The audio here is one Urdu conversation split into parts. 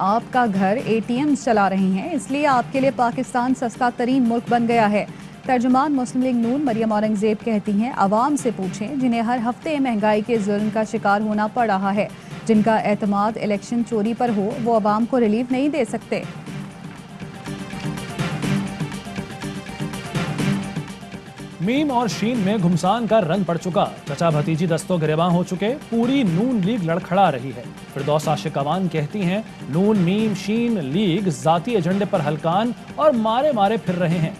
آپ کا گھر ATM چلا رہی ہیں، اس لیے آپ کے لیے پاکستان سستا ترین ملک بن گیا ہے۔ ترجمان مسلم لیگ نون مریم اورنگزیب کہتی ہیں عوام سے پوچھیں جنہیں ہر ہفتے مہنگائی کے ظلم کا شکار ہونا پڑ رہا ہے، جن کا اعتماد الیکشن چوری پر ہو وہ عوام کو ریلیف نہیں دے سکتے۔ میم اور شین میں گھمسان کا رنگ پڑ چکا، چچا بھتیجی دستوں گریباں ہو چکے، پوری نون لیگ لڑکھڑا رہی ہے۔ فردوس عاشق اوان کہتی ہیں نون میم شین لیگ ذاتی ایجنڈے پر ہلکان اور مارے مارے پھر رہے ہیں۔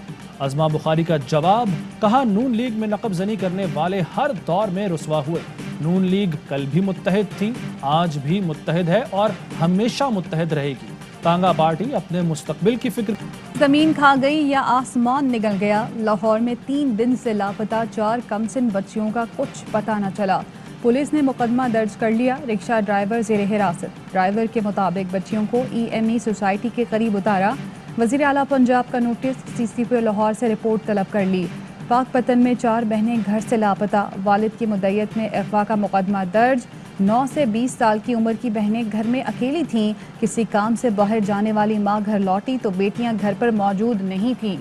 عظما بخاری کا جواب، کہا نون لیگ میں نقب زنی کرنے والے ہر دور میں رسوا ہوئے۔ نون لیگ کل بھی متحد تھی، آج بھی متحد ہے اور ہمیشہ متحد رہے گی۔ تانگا پارٹی اپنے مستقبل کی فکر۔ زمین کھا گئی یا آسمان نگل گیا، لاہور میں 3 دن سے لاپتہ 4 کمسن بچیوں کا کچھ پتہ نہ چلا۔ پولیس نے مقدمہ درج کر لیا، رکشہ ڈرائیور زیر حراست۔ ڈرائیور کے مطابق بچیوں کو EME سوسائٹی کے قریب اتارا۔ وزیر اعلیٰ پنجاب کا نوٹس، CCPO لاہور سے رپورٹ طلب کر لی۔ پاک پتن میں 4 بہنیں گھر سے لاپتہ، والد کی مدعیت میں اغوا کا مقدمہ درج۔ 9 سے 20 سال کی عمر کی بہنیں گھر میں اکیلی تھیں، کسی کام سے باہر جانے والی ماں گھر لوٹی تو بیٹیاں گھر پر موجود نہیں تھیں۔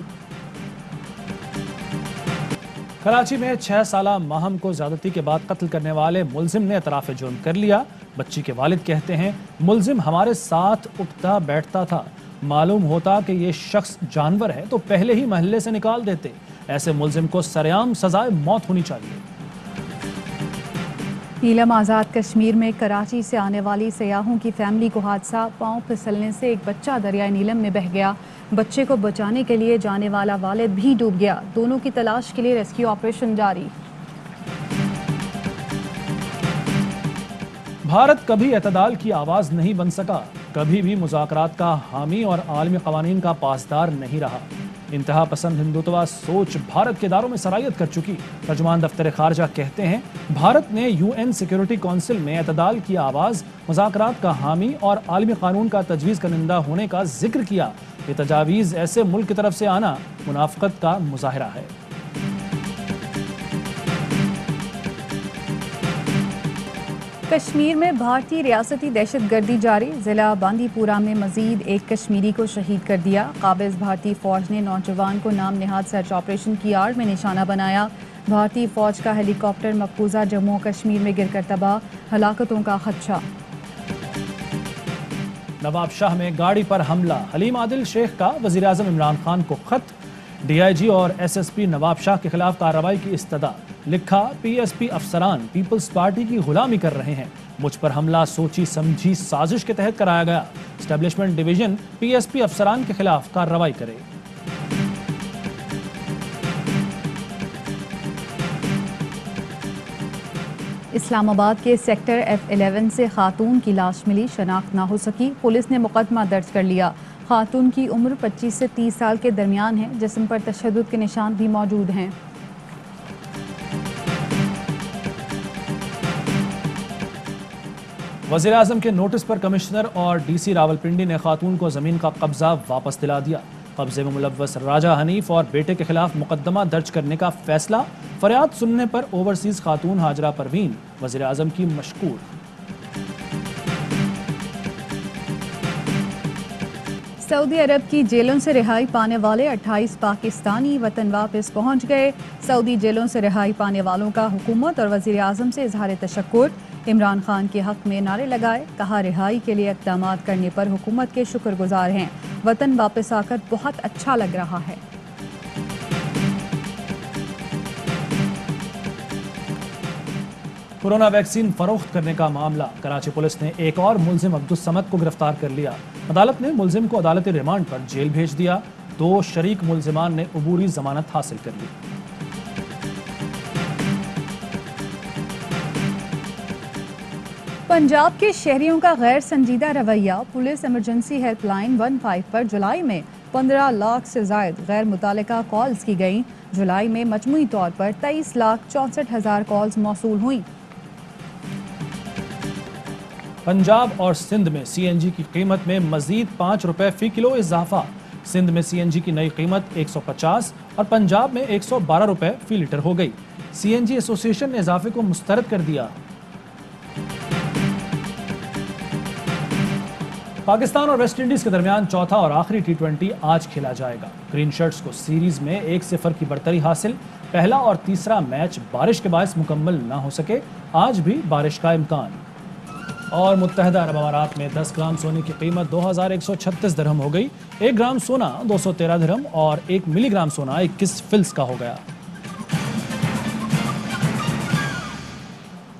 کراچی میں 6 سالہ ماہم کو زیادتی کے بعد قتل کرنے والے ملزم نے اعتراف جرم کر لیا۔ بچی کے والد کہتے ہیں ملزم ہمارے ساتھ اٹھتا بیٹھتا تھا، معلوم ہوتا کہ یہ شخص جانور ہے تو پہلے ہی محلے سے نکال دیتے۔ ایسے ملزم کو سرعام سزائے موت ہونی چاہیے۔ نیلم آزاد کشمیر میں کراچی سے آنے والی سیاحوں کی فیملی کو حادثہ، پاؤں پھسلنے سے ایک بچہ دریائے نیلم میں بہہ گیا۔ بچے کو بچانے کے لیے جانے والا والد بھی ڈوب گیا، دونوں کی تلاش کے لیے ریسکیو آپریشن جاری۔ بھارت کبھی اعتدال کی آواز نہیں بن سکا، کبھی بھی مذاکرات کا حامی اور عالمی قوانین کا پاسدار نہیں رہا۔ انتہا پسند ہندوتوا سوچ بھارت کے اداروں میں سرایت کر چکی۔ ترجمان دفتر خارجہ کہتے ہیں بھارت نے UN سیکیورٹی کونسل میں اعتدال کی آواز، مذاکرات کا حامی اور عالمی قانون کا تجویز کنندہ ہونے کا ذکر کیا۔ یہ تجاویز ایسے ملک کی طرف سے آنا منافقت کا مظاہرہ ہے۔ کشمیر میں بھارتی ریاستی دہشت گردی جاری، ضلع باندی پورہ میں مزید ایک کشمیری کو شہید کر دیا۔ قابض بھارتی فوج نے نوجوان کو نام نہاد سرچ آپریشن کی آڑ میں نشانہ بنایا۔ بھارتی فوج کا ہیلی کاپٹر مقبوضہ جموں و کشمیر میں گر کر تباہ، ہلاکتوں کا خدشہ۔ نواب شاہ میں گاڑی پر حملہ، حلیم عادل شیخ کا وزیر اعظم عمران خان کو خط، DIG اور SSP نواب شاہ کے خلاف کارروائی کی استدعا۔ لکھا PSP افسران پیپلز پارٹی کی غلامی کر رہے ہیں، مجھ پر حملہ سوچی سمجھی سازش کے تحت کرایا گیا، اسٹیبلشمنٹ ڈویژن PSP افسران کے خلاف کارروائی کرے۔ اسلام آباد کے سیکٹر F11 سے خاتون کی لاش ملی، شناخت نہ ہو سکی، پولیس نے مقدمہ درج کر لیا۔ خاتون کی عمر 25 سے 30 سال کے درمیان ہے، جسم پر تشدد کے نشان بھی موجود ہیں۔ وزیر اعظم کے نوٹس پر کمشنر اور DC راولپنڈی نے خاتون کو زمین کا قبضہ واپس دلا دیا۔ قبضے میں ملوث راجہ حنیف اور بیٹے کے خلاف مقدمہ درج کرنے کا فیصلہ، فریاد سننے پر اوورسیز خاتون ہاجرہ پروین وزیر اعظم کی مشکور۔ سعودی عرب کی جیلوں سے رہائی پانے والے 28 پاکستانی وطن واپس پہنچ گئے۔ سعودی جیلوں سے رہائی پانے والوں کا حکومت اور وزیر اعظم سے اظہار تشکر۔ عمران خان کے حق میں نعرے لگائے، کہا رہائی کے لیے اقدامات کرنے پر حکومت کے شکر گزار ہیں، وطن واپس آ کر بہت اچھا لگ رہا ہے۔ کورونا ویکسین فروخت کرنے کا معاملہ، کراچی پولیس نے ایک اور ملزم عبدالصمد کو گرفتار کر لیا۔ عدالت نے ملزم کو عدالتی ریمانڈ پر جیل بھیج دیا۔ 2 شریک ملزمان نے عبوری ضمانت حاصل کر لی۔ پنجاب کے شہریوں کا غیر سنجیدہ رویہ، پولیس ایمرجنسی ہیلپ لائن 15 پر جولائی میں 15 لاکھ سے زائد غیر متعلقہ کالز کی گئیں۔ جولائی میں مجموعی طور پر 23,64,000 کالز موصول ہوئیں۔ پنجاب اور سندھ میں CNG کی قیمت میں مزید 5 روپے فی کلو اضافہ۔ سندھ میں CNG کی نئی قیمت 150 اور پنجاب میں 112 روپے فی لیٹر ہو گئی۔ CNG ایسوسی ایشن نے اضافے کو مسترد کر دیا۔ پاکستان اور ویسٹ انڈیز کے درمیان چوتھا اور آخری ٹی20 آج کھیلا جائے گا۔ گرین شرٹس کو سیریز میں 1-0 کی برتری حاصل۔ پہلا اور تیسرا میچ بارش کے باعث مکمل نہ ہو سکے، آج بھی بارش کا امکان۔ اور متحدہ عرب امارات میں 10 گرام سونے کی قیمت 2136 درہم ہو گئی۔ 1 گرام سونا 213 درہم اور 1 ملی گرام سونا 21 فلس کا ہو گیا۔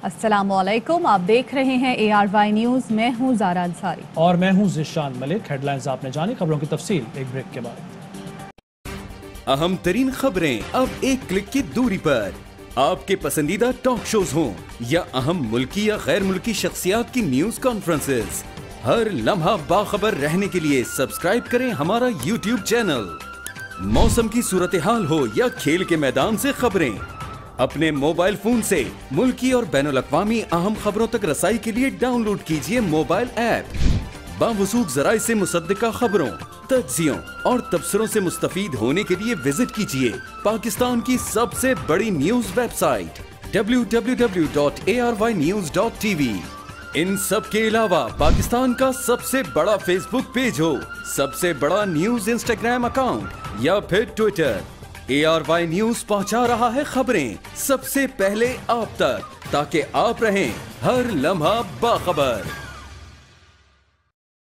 السلام علیکم، آپ دیکھ رہے ہیں ARY نیوز، میں ہوں زارا انصاری اور میں ہوں ذیشان ملک۔ ہیڈ لائنز آپ نے جانی، خبروں کی تفصیل ایک بریک کے بعد۔ اہم ترین خبریں اب ایک کلک کی دوری پر، آپ کے پسندیدہ ٹاک شوز ہوں یا اہم ملکی یا غیر ملکی شخصیات کی نیوز کانفرنسز، ہر لمحہ باخبر رہنے کے لیے سبسکرائب کریں ہمارا YouTube چینل۔ موسم کی صورتحال ہو یا کھیل کے میدان سے خبریں، اپنے موبائل فون سے ملکی اور بین الاقوامی اہم خبروں تک رسائی کے لیے ڈاؤن لوڈ کیجئے موبائل ایپ۔ باوثوق ذرائع سے مصدقہ خبروں، تجزیوں اور تبصروں سے مستفید ہونے کے لیے وزٹ کیجئے پاکستان کی سب سے بڑی نیوز ویب سائٹ www.arYnews.tv۔ ان سب کے علاوہ پاکستان کا سب سے بڑا فیس بک پیج ہو، سب سے بڑا نیوز انسٹاگرام اکاؤنٹ یا پھر ٹویٹر، ARY نیوز پہنچا رہا ہے خبریں سب سے پہلے آپ تک، تاکہ آپ رہیں ہر لمحہ باخبر۔